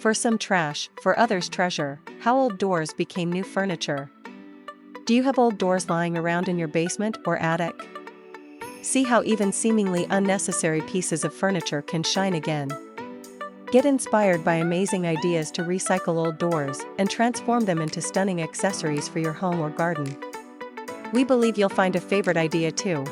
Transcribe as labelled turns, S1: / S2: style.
S1: For some trash, for others treasure, how old doors became new furniture. Do you have old doors lying around in your basement or attic? See how even seemingly unnecessary pieces of furniture can shine again. Get inspired by amazing ideas to recycle old doors and transform them into stunning accessories for your home or garden. We believe you'll find a favorite idea too.